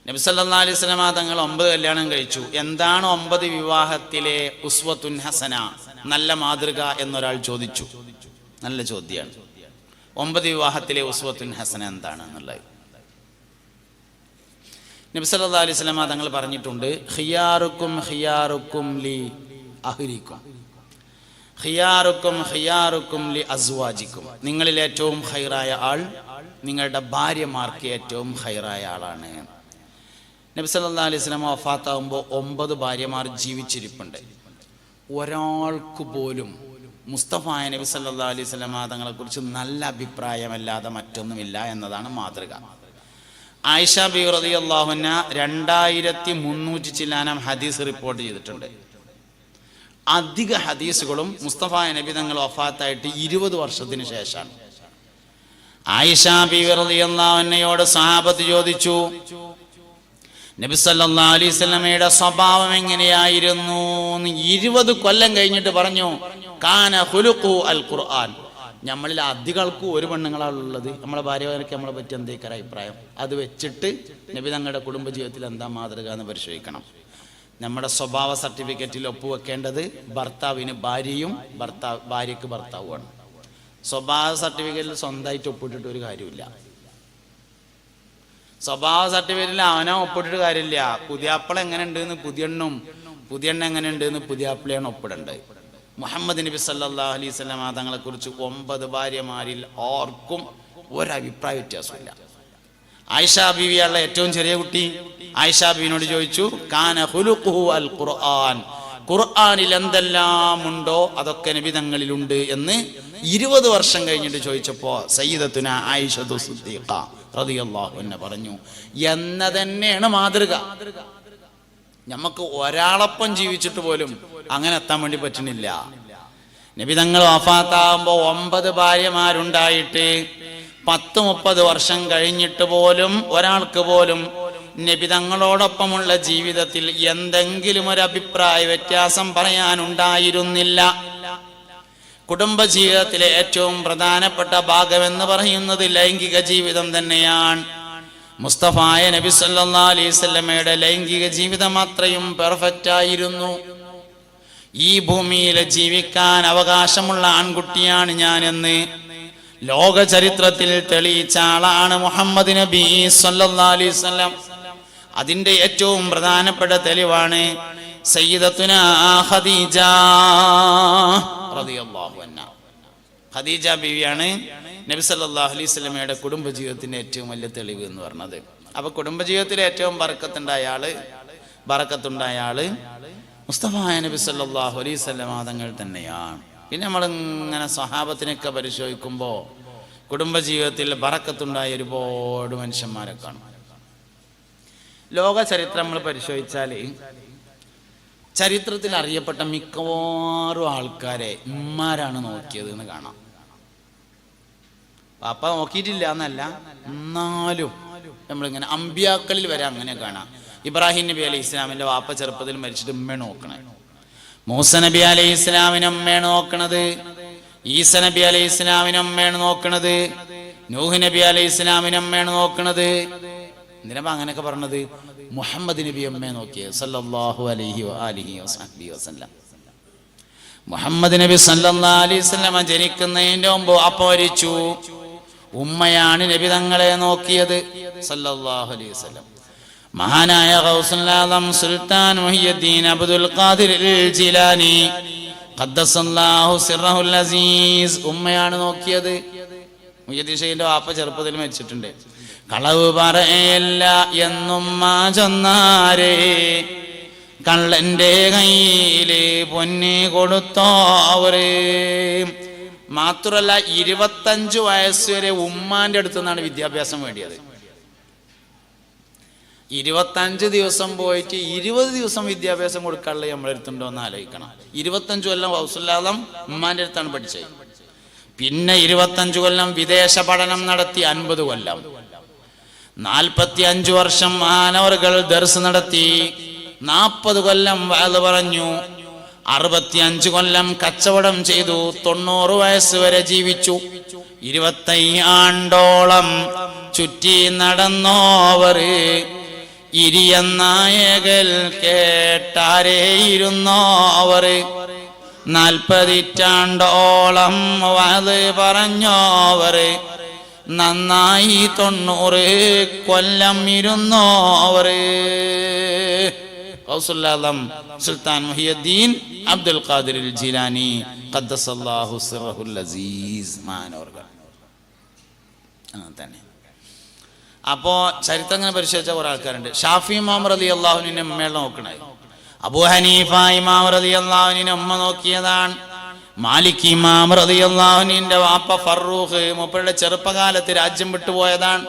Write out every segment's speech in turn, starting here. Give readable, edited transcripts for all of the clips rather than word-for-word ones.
നബി സല്ലല്ലാഹു അലൈഹി വസല്ലം തങ്ങൾ 9 കല്യാണം കഴിച്ചു. എന്താണ് 9 വിവാഹത്തിലെ ഉസ്വത്തുൻ ഹസന, നല്ല മാതൃക എന്നൊരാൾ ചോദിച്ചു. നല്ല ചോദ്യമാണ്. 9 വിവാഹത്തിലെ ഉസ്വത്തുൻ ഹസന എന്താണ് എന്നുള്ളത് നബി സല്ലല്ലാഹു അലൈഹി വസല്ലം തങ്ങൾ പറഞ്ഞിട്ടുണ്ട്. ഖിയാറുക്കും ഖിയാറുക്കും ലി അഹ്ലിക്കും, ഖിയാറുക്കും ഖിയാറുക്കും ലി അസ്വാജിക്കും. നിങ്ങളിൽ ഏറ്റവും ഖൈറായ ആൾ നിങ്ങളുടെ ഭാര്യമാർക്ക് ഏറ്റവും ഖൈറായ ആളാണ്. നബി സല്ലല്ലാഹു അലൈഹി വസല്ലം വഫാത്താകുമ്പോൾ 9 ഭാര്യമാർ ജീവിച്ചിരിപ്പുണ്ട്. ഒരാൾക്ക് പോലും മുസ്തഫായ നബി സല്ലല്ലാഹു അലൈഹി വസല്ലം തങ്ങളെക്കുറിച്ച് നല്ല അഭിപ്രായമല്ലാതെ മറ്റൊന്നുമില്ല എന്നതാണ് മാതൃക. ആയിഷ ബി റളിയല്ലാഹു അൻഹ 2300 ചില്ലാനം ഹദീസ് റിപ്പോർട്ട് ചെയ്തിട്ടുണ്ട്. അധിക ഹദീസുകളും മുസ്തഫായ നബി തങ്ങൾ വഫാത്തായിട്ട് 20 വർഷത്തിന് ശേഷമാണ്. ആയിഷ ബി റളിയല്ലാഹു അൻഹയോട് സഹാബത്ത് ചോദിച്ചു, നബി സല്ലല്ലാഹു അലൈഹി വസല്ലമയുടെ സ്വഭാവം എങ്ങനെയായിരുന്നു? 20 കൊല്ലം കഴിഞ്ഞിട്ട് പറഞ്ഞു, കാന ഖുലുഖു അൽ ഖുർആൻ. നമ്മളിൽ അധികൾക്കും ഒരു പെണ്ണുങ്ങളാണുള്ളത്. നമ്മളെ ഭാര്യമാർക്ക് നമ്മളെ പറ്റി എന്തേക്കാര അഭിപ്രായം, അത് വെച്ചിട്ട് നബി തങ്ങളുടെ കുടുംബജീവിതത്തിൽ എന്താ മാതൃക എന്ന് പരിശോധിക്കണം. നമ്മുടെ സ്വഭാവ സർട്ടിഫിക്കറ്റിൽ ഒപ്പുവെക്കേണ്ടത് ഭർത്താവിന് ഭാര്യയും ഭാര്യയ്ക്ക് ഭർത്താവുമാണ്. സ്വഭാവ സർട്ടിഫിക്കറ്റിൽ സ്വന്തമായിട്ട് ഒപ്പിട്ടിട്ട് ഒരു കാര്യമില്ല. സ്വഭാവ സർട്ടിഫിക്കറ്റിൽ അവനെ ഒപ്പിട്ടിട്ട് കാര്യമില്ല. പുതിയാപ്പിള എങ്ങനെ ഉണ്ടെന്ന് പുതിയെണ്ണ എങ്ങനെ ഉണ്ടെന്ന് പുതിയാപ്പിളയാണ് ഒപ്പിടേണ്ടത്. മുഹമ്മദ് നബി സല്ലല്ലാഹു അലൈഹി വസല്ലം തങ്ങളെക്കുറിച്ച് 9 ഭാര്യമാരിൽ ആർക്കും ഒരഭിപ്രായ വ്യത്യാസമില്ല. ആയിഷ ബീവിയുള്ള ഏറ്റവും ചെറിയ കുട്ടി ആയിഷ ബീവിനോട് ചോദിച്ചു, കാന ഖുലുഖുഹു അൽ ഖുർആൻ, ഖുർആനിൽ എന്തെല്ലാം ഉണ്ടോ അതൊക്കെ നബി തങ്ങളിലുണ്ട് എന്ന് 20 വർഷം കഴിഞ്ഞിട്ട് ചോദിച്ചപ്പോൾ സയ്യിദത്തുന ആയിഷത്തു സിദ്ദീഖ റളിയല്ലാഹു അൻഹ പറഞ്ഞു, എന്ന തന്നെയാണ് മാതൃക. നമുക്ക് ഒരാളൊപ്പം ജീവിച്ചിട്ട് പോലും അങ്ങനെ എത്താൻ വേണ്ടി പറ്റുന്നില്ല. നബി തങ്ങൾ വഫാത്താകുമ്പോൾ 9 ഭാര്യമാരുണ്ടായിട്ട് 10-30 വർഷം കഴിഞ്ഞിട്ട് പോലും ഒരാൾക്ക് പോലും നബി തങ്ങളോടൊപ്പമുള്ള ജീവിതത്തിൽ എന്തെങ്കിലും ഒരു അഭിപ്രായ വ്യത്യാസം പറയാനുണ്ടായിരുന്നില്ല. കുടുംബജീവിതത്തിലെ ഏറ്റവും പ്രധാനപ്പെട്ട ഭാഗമെന്ന് പറയുന്നത് ലൈംഗിക ജീവിതം തന്നെയാണ്. മുസ്തഫായ നബി സല്ലല്ലാഹു അലൈഹി വസല്ലമയുടെ ലൈംഗിക ജീവിതം അത്രയും പെർഫെക്റ്റ് ആയിരുന്നു. ഈ ഭൂമിയിൽ ജീവിക്കാൻ അവകാശമുള്ള ആൺകുട്ടിയാണ് ഞാനെന്ന് ലോക ചരിത്രത്തിൽ തെളിയിച്ച ആളാണ് മുഹമ്മദ് നബി സല്ലല്ലാഹു അലൈഹി വസല്ലം. അതിന്റെ ഏറ്റവും പ്രധാനപ്പെട്ട തെളിവാണ് സയ്യിദത്തുന ഖദീജ റളിയല്ലാഹു അൻഹ. ഖദീജ ബീവിയാണ് നബി സല്ലല്ലാഹു അലൈഹി വസല്ലമയുടെ കുടുംബജീവിതത്തിന്റെ ഏറ്റവും വലിയ തെളിവ് എന്ന് പറഞ്ഞത്. അപ്പൊ കുടുംബജീവിതത്തിലെ ഏറ്റവും ബറക്കത്തുണ്ടായ ആള് മുസ്തഫായ നബി സല്ലല്ലാഹു അലൈഹി വസല്ലം തങ്ങൾ തന്നെയാണ്. പിന്നെ നമ്മളിങ്ങനെ സ്വഹാബത്തിനൊക്കെ പരിശോധിക്കുമ്പോൾ കുടുംബജീവിതത്തിൽ ബറക്കത്തുണ്ടായ ഒരുപാട് മനുഷ്യന്മാരെ കാണും. ലോക ചരിത്രം നമ്മൾ പരിശോധിച്ചാൽ ചരിത്രത്തിൽ അറിയപ്പെട്ട മിക്കവാറും ആൾക്കാരെ ഉമ്മാരാണ് നോക്കിയത് എന്ന് കാണാം. പാപ്പ നോക്കിയിട്ടില്ല എന്നല്ല, എന്നാലും നമ്മളിങ്ങനെ അമ്പിയാക്കളിൽ വരെ അങ്ങനെ കാണാം. ഇബ്രാഹിം നബി അലൈഹി ഇസ്ലാമിന്റെ വാപ്പ ചെറുപ്പത്തിൽ മരിച്ചിട്ട് ഉമ്മയാണ് നോക്കണേ. മൂസ നബി അലൈഹി ഇസ്ലാമിന് ഉമ്മയാണ് നോക്കണത്. ഈസ നബി അലൈഹി ഇസ്ലാമിന് ഉമ്മയാണ് നോക്കണത്. നൂഹ് നബി അലൈഹി ഇസ്ലാമിന് ഉമ്മയാണ് നോക്കണത്. എന്തിനാ അങ്ങനെയൊക്കെ പറഞ്ഞത്? മുഹമ്മദ് നബി ഉമ്മയെ നോക്കിയത് സല്ലല്ലാഹു അലൈഹി വആലിഹി വസല്ലം. മുഹമ്മദ് നബി സല്ലല്ലാഹു അലൈഹി വസല്ലം ജനിക്കുന്നതിന്റെ മുമ്പ് അപ്പ മരിച്ചു. ഉമ്മയാണ് നബി തങ്ങളെ നോക്കിയത് സല്ലല്ലാഹു അലൈഹി വസല്ലം. മഹാനായ ഗൗസുൽ ആദം സുൽത്താൻ മുഹിയുദ്ദീൻ അബ്ദുൽ ഖാദിർ ജിലാനി ഖദ്ദസല്ലാഹു സിർറഹുൽ അസീസ് ഉമ്മയാണ് നോക്കിയത്. മുഹിയുദ്ദീൻ ഷെയ്ഖിന്റെ വാപ്പ ചെറുപ്പത്തിൽ മരിച്ചിട്ടുണ്ട്. കളവ് പറയല്ല എന്നും ചൊന്നാരേ, കള്ളന്റെ കയ്യില് പൊന്ന് കൊടുത്തോവര്. മാത്രല്ല 25 വയസ്സ് വരെ ഉമ്മാന്റെ അടുത്ത് നിന്നാണ് വിദ്യാഭ്യാസം വേണ്ടിയത്. 25 ദിവസം പോയിട്ട് 20 ദിവസം വിദ്യാഭ്യാസം കൊടുക്കാനുള്ള നമ്മളെ അടുത്തുണ്ടോ എന്ന് ആലോചിക്കണം. 25 കൊല്ലം ഗൗസുൽ ആദം ഉമ്മാന്റെ അടുത്താണ് പഠിച്ചത്. പിന്നെ 25 കൊല്ലം വിദേശ പഠനം നടത്തി 50 കൊല്ലം. 45 വർഷം മാനവറുകൾ ദർസ് നടത്തി. 40 കൊല്ലം വഅദ് പറഞ്ഞു. 65 കൊല്ലം കച്ചവടം ചെയ്തു. 90 വയസ്സ് വരെ ജീവിച്ചു. 25 ആണ്ടോളം ചുറ്റി നടന്നോവർ ഇരിയനായകൽ കേട്ടാരേയിരുന്നോ അവർ 40 ഇറ്റാണ്ടോളം വാത് പറഞ്ഞോവർ നന്നായി 90 കൊല്ലം ഇരുന്നോവർ. ഗൗസുൽ-ആലം സുൽത്താൻ മുഹിയുദ്ദീൻ അബ്ദുൽ ഖാദിർ ജിലാനി ഖദ്ദസല്ലാഹു സിർറഹുൽ അസീസ് മാനവർകൾ അങ്ങനെ തന്നെ. അപ്പോൾ ചരിത്രങ്ങൾ പരിശോധിച്ച കുറെ ആൾക്കാരുണ്ട്. ഷാഫി ഇമാം റളിയല്ലാഹുവിന്റെ ഉമ്മയെ നോക്കണേ, അബൂ ഹനീഫ ഇമാം റളിയല്ലാഹുവിന്റെ ഉമ്മ നോക്കിയതാണ്. മാലിക് ഇമാം റളിയല്ലാഹുവിന്റെ വാപ്പ ഫറൂഖ് മൂപ്പരുടെ ചെറുപ്പകാലത്ത് രാജ്യം വിട്ടുപോയതാണ്.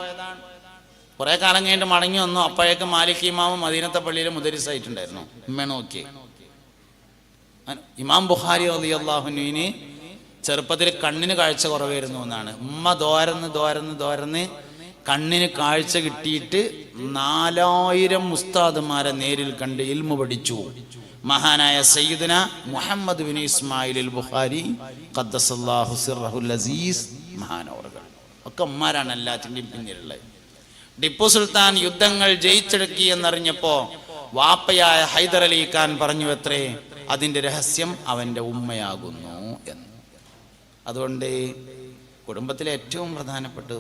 കുറെ കാലം കഴിഞ്ഞിട്ട് മടങ്ങി വന്നു. അപ്പോഴേക്കും മാലിക് ഇമാം മദീനത്തെ പള്ളിയിൽ മുദരിസായിട്ടുണ്ടായിരുന്നു. ഉമ്മ നോക്കി. ഇമാം ബുഖാരി റളിയല്ലാഹുവിന് ചെറുപ്പത്തിൽ കണ്ണിന് കാഴ്ച കുറവായിരുന്നു എന്നാണ്. ഉമ്മ ദോരന്ന് കണ്ണിന് കാഴ്ച കിട്ടിയിട്ട് 4000 ഉസ്താദുമാരെ നേരിൽ കണ്ട് ഇൽമു പഠിച്ചു. മഹാനായ സയ്യിദുന മുഹമ്മദ് ബിൻ ഇസ്മായിൽ അൽ ബുഖാരി ഖദ്ദസല്ലാഹു സിർറഹുൽ അസീസ് മഹാനവർകൾ ഒക്കെ ഉമ്മാരാണ് എല്ലാത്തിൻ്റെയും പിന്നിലുള്ളത്. ടിപ്പു സുൽത്താൻ യുദ്ധങ്ങൾ ജയിച്ചെടുക്കി എന്നറിഞ്ഞപ്പോൾ വാപ്പയായ ഹൈദർ അലി ഖാൻ പറഞ്ഞു അത്രേ, അതിൻ്റെ രഹസ്യം അവൻ്റെ ഉമ്മയാകുന്നു എന്ന്. അതുകൊണ്ട് കുടുംബത്തിലെ ഏറ്റവും പ്രധാനപ്പെട്ടത്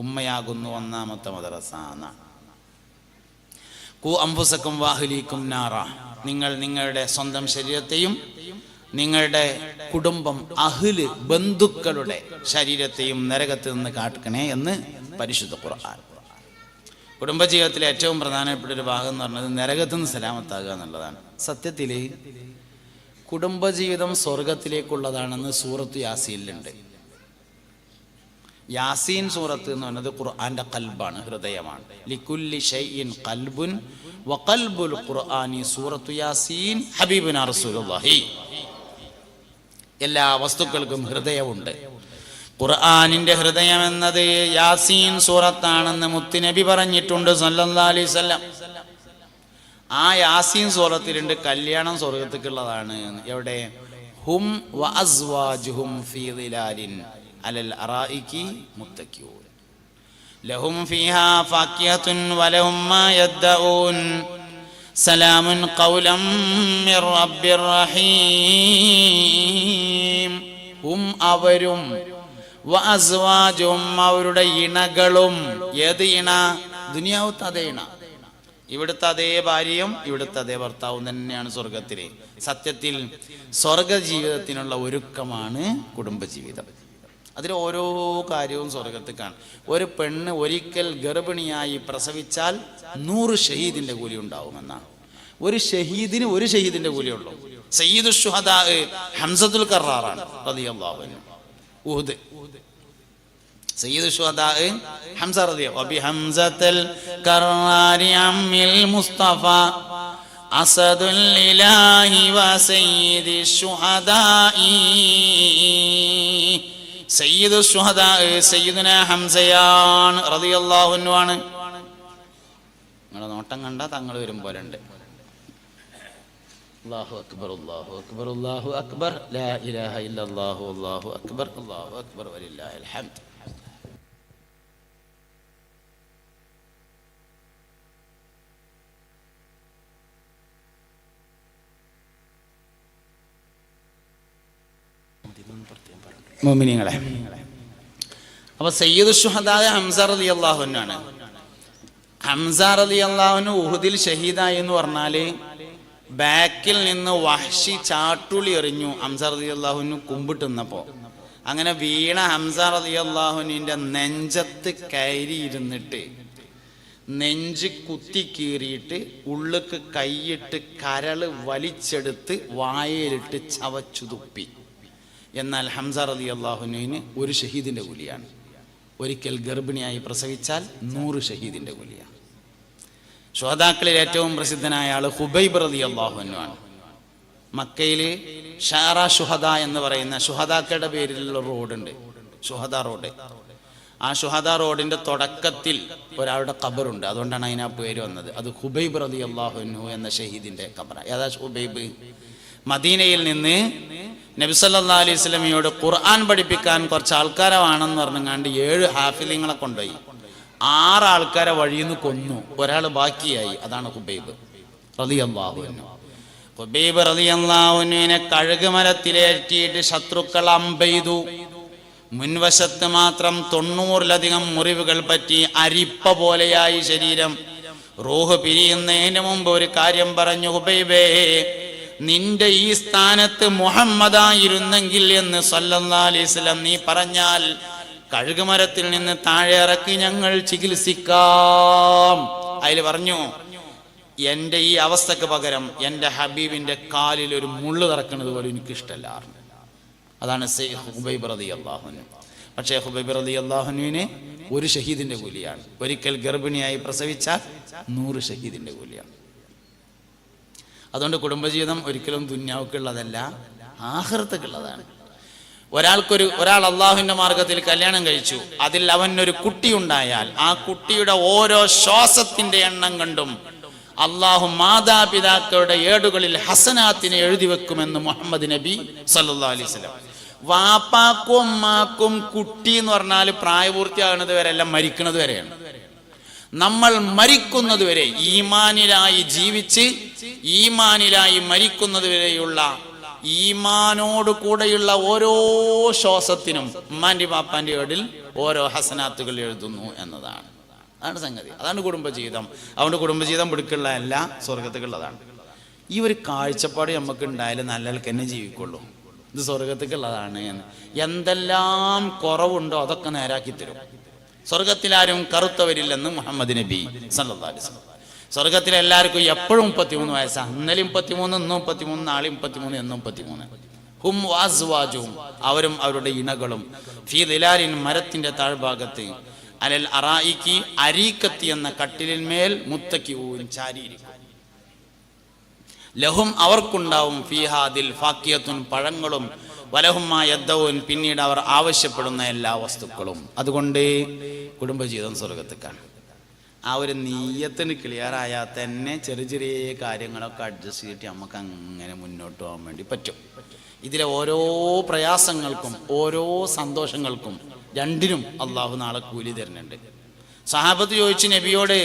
ഉമ്മയാകുന്നു ഒന്നാമത്തെ മദ്രസ. ഖു അൻഫുസകും വഅഹ്ലീകും നാറ, നിങ്ങൾ നിങ്ങളുടെ സ്വന്തം ശരീരത്തെയും നിങ്ങളുടെ കുടുംബം അഹ്ല് ബന്ധുക്കളുടെ ശരീരത്തെയും നരകത്തിൽ നിന്ന് കാക്കണേ എന്ന് പരിശുദ്ധ ഖുർആൻ. കുടുംബജീവിതത്തിലെ ഏറ്റവും പ്രധാനപ്പെട്ട ഒരു ഭാഗം എന്ന് പറഞ്ഞത് നരകത്തിൽ നിന്ന് സലാമത്താകുക എന്നുള്ളതാണ്. സത്യത്തിൽ കുടുംബജീവിതം സ്വർഗത്തിലേക്കുള്ളതാണെന്ന് സൂറത്ത് യാസീനിലുണ്ട്. യാസീൻ സൂറത്ത് എന്ന് പറയുന്നത് ഖുർആന്റെ ഖൽബാണ്, ഹൃദയമാണ്. ലികുല്ലി ഷൈഇൻ ഖൽബുൻ വഖൽബുൽ ഖുർആനി സൂറത്തു യാസീൻ ഹബീബുനാ റസൂലുള്ളാഹി. എല്ലാ വസ്തുക്കൾക്കും ഹൃദയമുണ്ട്. ഖുർആനിന്റെ ഹൃദയം എന്നത് യാസീൻ സൂറത്താണെന്ന് മുത്തുനബി പറഞ്ഞിട്ടുണ്ട് സല്ലല്ലാഹു അലൈഹി വസല്ലം. ആ യാസീൻ സൂറത്തിലുണ്ട് കല്യാണം സ്വർഗത്തേക്കുള്ളതാണ്. എവിടെ? ഹും വഅസ്വാജുഹും ഫീ ദിലാലിൻ അലൽ അറായികി മുത്തഖിഊൻ ലഹും ഫീഹാ ഫാക്കിഹത്തുൻ വലഹും മാ യദ്ദഊൻ സലാമുൻ ഖൗലം മിർ റബ്ബിർ റഹീം. ഹും അവരും വഅസ്വാജുഹും അവരുടെ ഇണകളും. ഏത് ഇണ? ദുനിയാവത്തെ അതേ ഇണ, ഇവിടുത്തെ അതേ ഭാര്യയും ഇവിടുത്തെ അതേ ഭർത്താവും തന്നെയാണ് സ്വർഗത്തിലെ. സത്യത്തിൽ സ്വർഗ ജീവിതത്തിനുള്ള ഒരുക്കമാണ് കുടുംബജീവിതം. അതിൽ ഓരോ കാര്യവും സ്വർഗത്തിൽ കാണും. ഒരു പെണ്ണ് ഒരിക്കൽ ഗർഭിണിയായി പ്രസവിച്ചാൽ 100 ഷഹീദിന്റെ കൂലി ഉണ്ടാവുമെന്നാണ്. ഒരു ഷഹീദിന് 1 ഷഹീദിന്റെ കൂലിയുള്ളൂ. സയ്യിദു ശുഹദാ ഹംസത്തുൽ കറാറാണ് റളിയല്ലാഹു അൻഹു. ഉഹദ് സയ്യിദു ശുഹദാ ഹംസ റളിയല്ലാഹു അൻഹു. ഹംസത്തുൽ കറാരി അമ്മിൽ മുസ്തഫ അസദുൽ ഇലാഹി വ സയ്യിദി ശുഹദാഇ. സയ്യിദു ശുഹദാ സയ്യിദുന ഹംസയാണ് റളിയല്ലാഹു അൻഹു ആണ്. നിങ്ങളുടെ നോട്ടം കണ്ടാൽ തങ്ങൾ വരും പോലെ ഉണ്ട്. അല്ലാഹു അക്ബർ അല്ലാഹു അക്ബർ അല്ലാഹു അക്ബർ ലാ ഇലാഹ ഇല്ലല്ലാഹു അല്ലാഹു അക്ബർ അല്ലാഹു അക്ബർ വലില്ലാഹിൽ ഹംദ്. മുഅ്മിനീങ്ങളെ, അപ്പൊ സയ്യിദു ശുഹദാ ഹംസ റളിയല്ലാഹു അൻഹു ആണ്. ഹംസ റളിയല്ലാഹു അൻഹു ഉഹുദിൽ ഷഹീദായി എന്ന് പറഞ്ഞാല് ബാക്കിൽ നിന്ന് വഹ്ശി ചാട്ടുളി എറിഞ്ഞു ഹംസ റളിയല്ലാഹു അൻഹു കുമ്പിട്ടുന്നപ്പോ. അങ്ങനെ വീണ ഹംസ റളിയല്ലാഹു അൻഹുവിന്റെ നെഞ്ചത്ത് കയറി ഇരുന്നിട്ട് നെഞ്ച് കുത്തി കീറിയിട്ട് ഉള്ളിക്ക് കൈയിട്ട് കരള് വലിച്ചെടുത്ത് വായയിലിട്ട് ചവച്ചു തുപ്പി. എന്നാൽ ഹംസ റളിയല്ലാഹു അൻഹുവിന് 1 ഷഹീദിന്റെ കൂലിയാണ്. ഒരിക്കൽ ഗർഭിണിയായി പ്രസവിച്ചാൽ 100 ഷഹീദിന്റെ കൂലിയാണ്. ശുഹദാക്കളിൽ ഏറ്റവും പ്രസിദ്ധനായ ആള് ഹുബൈബ് റളിയല്ലാഹു അൻഹു ആണ്. മക്കയിൽ ഷാറ ശുഹദ എന്ന് പറയുന്ന ശുഹദാക്കളുടെ പേരിലുള്ള റോഡുണ്ട്, ശുഹദ റോഡ്. ആ ശുഹദ റോഡിന്റെ തുടക്കത്തിൽ ഒരാളുടെ ഖബറുണ്ട്, അതുകൊണ്ടാണ് അതിനാ പേര് വന്നത്. അത് ഹുബൈബ് റളിയല്ലാഹു അൻഹു എന്ന ഷഹീദിന്റെ ഖബറ. ഏതാ ഹുബൈബ്? മദീനയിൽ നിന്ന് നബി സല്ലല്ലാഹു അലൈഹി വസല്ലമയോട് ഖുർആൻ പഠിപ്പിക്കാൻ കുറച്ച് ആൾക്കാരെ വേണമെന്ന് പറഞ്ഞാണ്ട് 7 ഹാഫിലിങ്ങളെ കൊണ്ടുപോയി. 6 ആൾക്കാരെ വഴിയിൽ നിന്ന് കൊന്നു, ഒരാൾ ബാക്കിയായി. അതാണ് ഹുബൈബ് റളിയല്ലാഹു അൻഹു. ഹുബൈബ് റളിയല്ലാഹു അൻഹുവിനെ കഴുകുമരത്തിലേറ്റിയിട്ട് ശത്രുക്കൾ അമ്പെയ്തു. മുൻവശത്ത് മാത്രം 90-ലധികം മുറിവുകൾ പറ്റി, അരിപ്പ പോലെയായി ശരീരം. റൂഹ് പിരിയുന്നതിന് മുമ്പ് ഒരു കാര്യം പറഞ്ഞു, ഹുബൈബേ, നിന്റെ ഈ സ്ഥാനത്ത് മുഹമ്മദായിരുന്നെങ്കിൽ എന്ന് സല്ലല്ലാഹു അലൈഹി വസല്ലം നീ പറഞ്ഞാൽ കഴുകുമരത്തിൽ നിന്ന് താഴെ ഇറക്കി ഞങ്ങൾ ചികിത്സിക്കാം. അതിൽ പറഞ്ഞു, എൻ്റെ ഈ അവസ്ഥക്ക് പകരം എൻ്റെ ഹബീബിൻ്റെ കാലിൽ ഒരു മുള്ളു തറക്കുന്നത് പോലും എനിക്കിഷ്ടമല്ല. അതാണ് ഹുബൈബ് റളിയല്ലാഹു അൻഹു. പക്ഷേ ഹുബൈബ് റളിയല്ലാഹു അൻഹുവിന് ഒരു ഷഹീദിന്റെ കൂലിയാണ്. ഒരിക്കൽ ഗർഭിണിയായി പ്രസവിച്ചാൽ 100 ഷഹീദിന്റെ കൂലിയാണ്. അതുകൊണ്ട് കുടുംബജീവിതം ഒരിക്കലും ദുന്യാവുക്കുള്ളതല്ല, ആഖിറത്തുക്കുള്ളതാണ്. ഒരാൾ അള്ളാഹുവിന്റെ മാർഗത്തിൽ കല്യാണം കഴിച്ചു, അതിൽ അവനൊരു കുട്ടി ഉണ്ടായാൽ ആ കുട്ടിയുടെ ഓരോ ശ്വാസത്തിന്റെ എണ്ണം കണ്ടും അള്ളാഹു മാതാപിതാക്കളുടെ ഏടുകളിൽ ഹസനാത്തിനെ എഴുതി വെക്കുമെന്ന് മുഹമ്മദ് നബി സല്ലല്ലാഹു അലൈഹി വസല്ലം. വാപ്പാക്കും ഉമ്മാക്കും കുട്ടി എന്ന് പറഞ്ഞാൽ പ്രായപൂർത്തിയാകുന്നത് വരെ അല്ല, മരിക്കുന്നത് വരെയാണ്. നമ്മൾ മരിക്കുന്നത് വരെ ഈമാനിലായി ജീവിച്ച് ഈമാനിലായി മരിക്കുന്നത് വരെയുള്ള ഈമാനോട് കൂടെയുള്ള ഓരോ ശ്വാസത്തിനും ഉമ്മാന്റെ പാപ്പാന്റെ ഏടിൽ ഓരോ ഹസനാത്തുകൾ എഴുതുന്നു എന്നതാണ്. അതാണ് സംഗതി, അതാണ് കുടുംബജീവിതം. അതുകൊണ്ട് കുടുംബജീവിതം പിടിക്കുള്ളതല്ല, സ്വർഗത്തേക്കുള്ളതാണ്. ഈ ഒരു കാഴ്ചപ്പാട് നമുക്ക് ഉണ്ടായാലും നല്ലവർക്ക് തന്നെ ജീവിക്കുള്ളൂ. ഇത് സ്വർഗത്തേക്കുള്ളതാണ് എന്ന്. എന്തെല്ലാം കുറവുണ്ടോ അതൊക്കെ നേരാക്കി തരും. സ്വർഗത്തിലാരും കറുത്തവരില്ലെന്ന് മുഹമ്മദ് നബി സല്ലല്ലാഹു അലൈഹി വസല്ലം. സ്വർഗത്തിൽ എല്ലാവർക്കും എപ്പോഴും 33 വയസ്സാണ്. ഇന്നലെയും 33, ഇന്നും 33, നാളെയും 33, എന്നും 33. ഹും വാസ്വാജും, അവരും അവരുടെ ഇണകളും, ഫീ ദിലാലിൻ, മരത്തിന്റെ താഴ്ഭാഗത്ത്, അലൽ അറായിക്ക്, അരീക്കത്തി എന്ന കട്ടിലിന്മേൽ, മുത്തക്കിഊൻ, ചാരിയിരിക്കും. ലഹും, അവർക്കുണ്ടാവും, ഫീഹാദിൽ ഫാക്കിയത്തുൻ, പഴങ്ങളും, വലഹുമാ യദ്ദഊൻ, പിന്നീട് അവർ ആവശ്യപ്പെടുന്ന എല്ലാ വസ്തുക്കളും. അതുകൊണ്ട് കുടുംബജീവിതം സ്വർഗത്തേക്കാണ്. ആ ഒരു നീയത്തിന് ക്ലിയർ ആയാൽ തന്നെ ചെറിയ ചെറിയ കാര്യങ്ങളൊക്കെ അഡ്ജസ്റ്റ് ചെയ്തിട്ട് നമുക്ക് അങ്ങനെ മുന്നോട്ട് പോകാൻ വേണ്ടി പറ്റും. ഇതിലെ ഓരോ പ്രയാസങ്ങൾക്കും ഓരോ സന്തോഷങ്ങൾക്കും രണ്ടിനും അള്ളാഹു നാളെ കൂലി തരുന്നുണ്ട്. സഹാബത്ത് ചോദിച്ചു നബിയോട്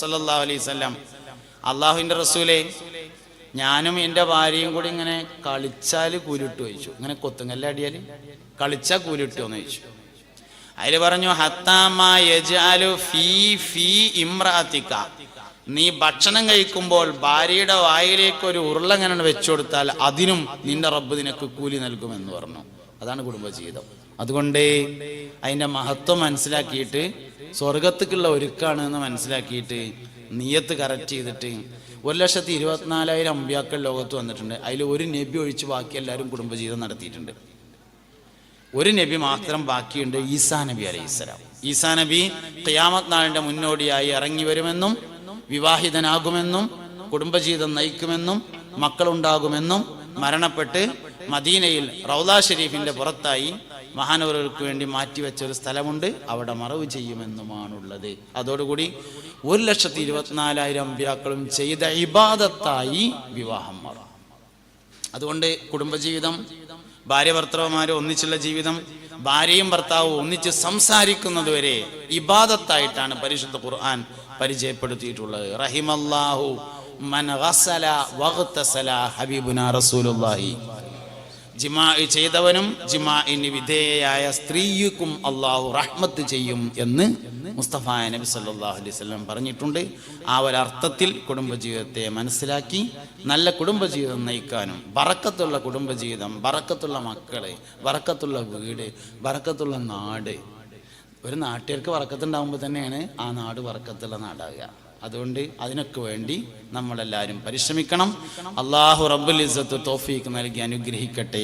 സല്ലല്ലാഹു അലൈഹി വസല്ലം, അള്ളാഹുവിൻ്റെ റസൂലേ, ഞാനും എൻ്റെ ഭാര്യയും കൂടി ഇങ്ങനെ കളിച്ചാൽ കൂലിട്ടു ചോദിച്ചു. ഇങ്ങനെ കൊത്തുങ്ങല്ല അടിയാൽ കളിച്ചാൽ കൂലിട്ടോ എന്ന് ചോദിച്ചു. അതിൽ പറഞ്ഞു, ഹത്താമാ യജ്അലു ഫീ ഇംറഅതിക, നീ ഭക്ഷണം കഴിക്കുമ്പോൾ ഭാര്യയുടെ വായിലേക്ക് ഒരു ഉരുളങ്ങനെ വെച്ചു കൊടുത്താൽ അതിനും നിന്റെ റബ്ബ് നിനക്ക് കൂലി നൽകുമെന്ന് പറഞ്ഞു. അതാണ് കുടുംബജീവിതം. അതുകൊണ്ട് അതിൻ്റെ മഹത്വം മനസ്സിലാക്കിയിട്ട് സ്വർഗത്തേക്കുള്ള ഒരുക്കാണ് എന്ന് മനസ്സിലാക്കിയിട്ട് നിയത്ത് കറക്റ്റ് ചെയ്തിട്ട് 1,24,000 അമ്പിയാക്കൾ ലോകത്ത് വന്നിട്ടുണ്ട്. അതിൽ ഒരു നബി ഒഴിച്ച് ബാക്കി എല്ലാവരും കുടുംബജീവിതം നടത്തിയിട്ടുണ്ട്. ഒരു നബി മാത്രം ബാക്കിയുണ്ട്, ഈസാ നബി അലൈഹിസ്സലാം. ഈസാ നബി ഖിയാമത്ത് നാളിന്റെ മുന്നോടിയായി ഇറങ്ങി വരുമെന്നും വിവാഹിതനാകുമെന്നും കുടുംബജീവിതം നയിക്കുമെന്നും മക്കളുണ്ടാകുമെന്നും മരണപ്പെട്ട് മദീനയിൽ റൗള ഷരീഫിന്റെ പുറത്തായി മഹാനവറുകൾക്ക് വേണ്ടി മാറ്റിവെച്ച ഒരു സ്ഥലമുണ്ട്, അവിടെ മറവ് ചെയ്യുമെന്നുമാണുള്ളത്. അതോടുകൂടി 1,24,000 അമ്പിയാക്കളും ചെയ്ത ഇബാദത്തായി വിവാഹം മാറും. അതുകൊണ്ട് കുടുംബജീവിതം, ഭാര്യ ഭർത്താവുമാരും ഒന്നിച്ചുള്ള ജീവിതം, ഭാര്യയും ഭർത്താവും ഒന്നിച്ച് സംസാരിക്കുന്നത് വരെ ഇബാദത്തായിട്ടാണ് പരിശുദ്ധ ഖുർആൻ പരിചയപ്പെടുത്തിയിട്ടുള്ളത്. റഹിമല്ലാഹു മൻ ഗസല വഗ്തസല, ഹബീബുനാ റസൂലുള്ളാഹി. ജിമാ ചെയ്തവനും ജിമാഇന് വിധേയയായ സ്ത്രീക്കും അള്ളാഹു റഹ്മത്ത് ചെയ്യും എന്ന് മുസ്തഫ നബി സല്ലല്ലാഹു അലൈഹി വസല്ലം പറഞ്ഞിട്ടുണ്ട്. ആ ഒരർത്ഥത്തിൽ കുടുംബജീവിതത്തെ മനസ്സിലാക്കി നല്ല കുടുംബജീവിതം നയിക്കാനും, ബറക്കത്തുള്ള കുടുംബജീവിതം, ബറക്കത്തുള്ള മക്കള്, ബറക്കത്തുള്ള വീട്, ബറക്കത്തുള്ള നാട്. ഒരു നാട്ടുകാർക്ക് ബറക്കത്തുണ്ടാകുമ്പോൾ തന്നെയാണ് ആ നാട് ബറക്കത്തുള്ള നാടാകുക. അതുകൊണ്ട് അതിനൊക്കെ വേണ്ടി നമ്മളെല്ലാവരും പരിശ്രമിക്കണം. അല്ലാഹു റബ്ബുൽ ഇസ്സത്ത് തൗഫീഖ് നൽകി അനുഗ്രഹിക്കട്ടെ.